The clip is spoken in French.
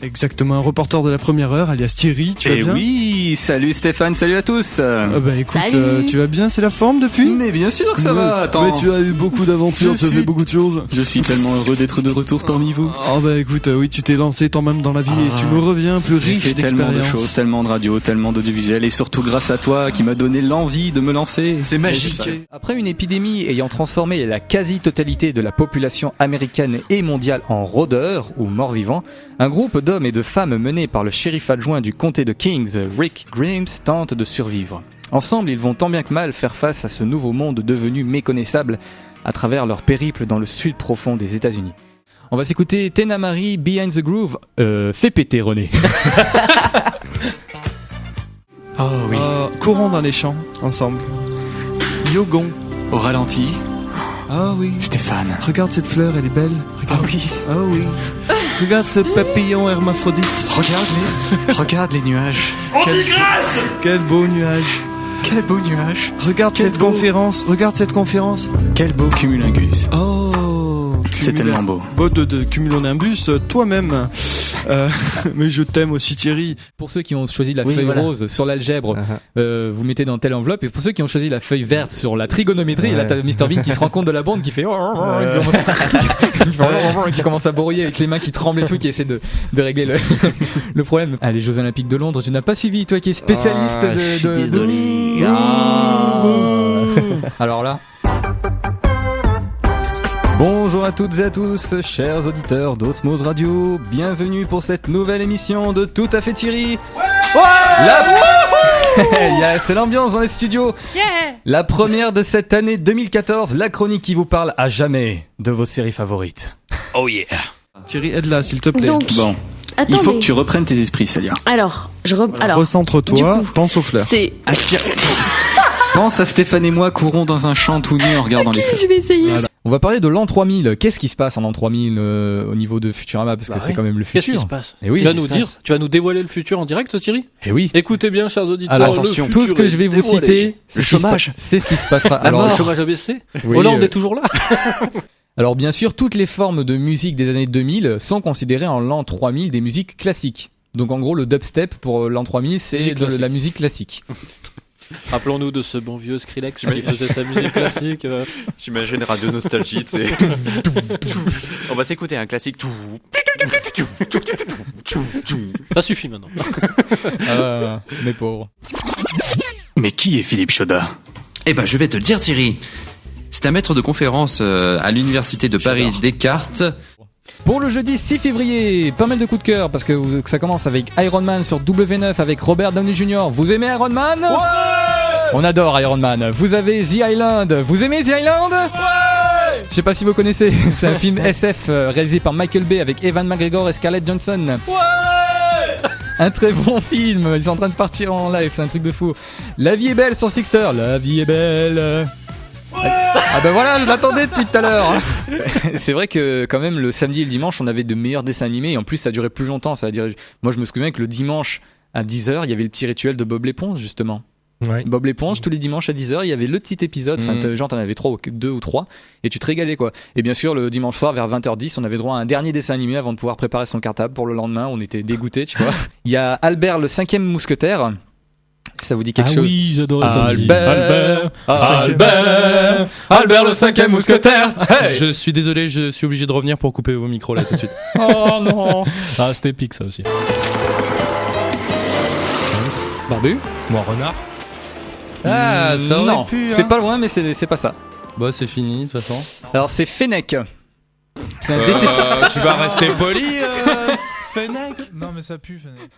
Exactement, un reporter de la première heure, alias Thierry, tu vas bien ? Oui, salut Stéphane, salut à tous. Écoute, tu vas bien, c'est la forme depuis ? Mais bien sûr que ça va, attends. Mais tu as eu beaucoup d'aventures, tu as fait beaucoup de choses. Je suis tellement heureux d'être de retour parmi vous. Écoute, oui, tu t'es lancé toi-même dans la vie et tu me reviens plus riche d'expérience. Tellement de choses, tellement de radio, tellement d'audiovisuel et surtout grâce à toi qui m'a donné l'envie de me lancer. C'est magique. Après une épidémie ayant transformé la quasi-totalité de la population américaine et mondiale en rôdeurs ou morts-vivants, un groupe d'hommes et de femmes mené par le shérif adjoint du comté de Kings, Rick Grimes, tente de survivre. Ensemble, ils vont tant bien que mal faire face à ce nouveau monde devenu méconnaissable à travers leur périple dans le sud profond des États-Unis. On va s'écouter Tena Marie, Behind the Groove. Fais péter, René. Oh oui. Courons dans les champs, ensemble. Yogon. Au ralenti. Ah oui. Stéphane. Regarde cette fleur, elle est belle. Regarde. Ah oui. Ah oui. Regarde ce papillon hermaphrodite. Regarde les nuages. Quel beau nuage. Quel beau nuage. Regarde cette conférence. Quel beau cumulingus. Oh. C'est tellement beau. De cumulonimbus, toi-même. Mais je t'aime aussi, Thierry. Pour ceux qui ont choisi la feuille rose sur l'algèbre, vous mettez dans telle enveloppe. Et pour ceux qui ont choisi la feuille verte sur la trigonométrie, là t'as Mr Bean qui se rend compte de la bande, qui fait qui commence à brouiller avec les mains qui tremblent et tout, qui essaie de régler le problème. Ah, les Jeux Olympiques de Londres, tu n'as pas suivi, toi qui es spécialiste de... Désolé. Alors là... Bonjour à toutes et à tous, chers auditeurs d'Osmose Radio, bienvenue pour cette nouvelle émission de Tout à fait Thierry. C'est l'ambiance dans les studios. La première de cette année 2014, la chronique qui vous parle à jamais de vos séries favorites. Oh yeah. Thierry, aide-la, s'il te plaît. Donc, Bon, attends, il faut que tu reprennes tes esprits, Célia. Alors, recentre-toi, du coup, pense aux fleurs. c'est... Pense à Stéphane et moi courons dans un champ tout nu en regardant les fleurs. Je vais essayer. Voilà. On va parler de l'an 3000. Qu'est-ce qui se passe en l'an 3000 au niveau de Futurama, parce que c'est quand même le futur. Qu'est-ce qui se passe ? Et oui, Tu vas nous dévoiler le futur en direct, Thierry ? Et oui. Écoutez bien, chers auditeurs. Alors attention, tout ce que je vais vous citer, le chômage, c'est ce qui se passera. Alors le chômage a baissé. Oui, Hollande est toujours là. Alors bien sûr, toutes les formes de musique des années 2000 sont considérées en l'an 3000 des musiques classiques. Donc en gros, le dubstep pour l'an 3000, c'est de la musique classique. Rappelons-nous de ce bon vieux Skrillex qui faisait sa musique classique. J'imagine Radio Nostalgie, tu sais. On va s'écouter un classique. Ça suffit maintenant. Mes pauvres. Mais qui est Philippe Chaudin ? Eh ben, je vais te le dire, Thierry. C'est un maître de conférence à l'université de Paris Descartes. Pour le jeudi 6 février, pas mal de coups de cœur parce que ça commence avec Iron Man sur W9 avec Robert Downey Jr. Vous aimez Iron Man ? Ouais ! On adore Iron Man. Vous avez The Island. Vous aimez The Island ? Ouais ! Je sais pas si vous connaissez, c'est un film SF réalisé par Michael Bay avec Evan McGregor et Scarlett Johansson. Ouais ! Un très bon film, ils sont en train de partir en live, c'est un truc de fou. La vie est belle sur Sixter, la vie est belle. Ouais. Ah ben voilà, je l'attendais depuis tout à l'heure. C'est vrai que quand même le samedi et le dimanche on avait de meilleurs dessins animés et en plus ça durait plus longtemps. Moi je me souviens que le dimanche à 10h il y avait le petit rituel de Bob l'éponge justement. Ouais. Bob l'éponge, tous les dimanches à 10h il y avait le petit épisode, genre t'en avais 2 ou 3 et tu te régalais quoi. Et bien sûr le dimanche soir vers 20h10 on avait droit à un dernier dessin animé avant de pouvoir préparer son cartable pour le lendemain. On était dégoûtés, tu vois. Il y a Albert le 5e mousquetaire. Ça vous dit quelque chose ? Ah oui, j'adorais ça. Albert le 5e mousquetaire. Hey, je suis désolé, je suis obligé de revenir pour couper vos micros là tout de suite. Oh non. Ah, c'était épique ça aussi. James. Barbu ? Moi, renard. Ah, ça aurait pu. C'est pas loin, mais c'est pas ça. Bah, c'est fini de toute façon. Alors, c'est Fennec. C'est un tu vas rester poli, Fennec ? Non, mais ça pue, Fennec.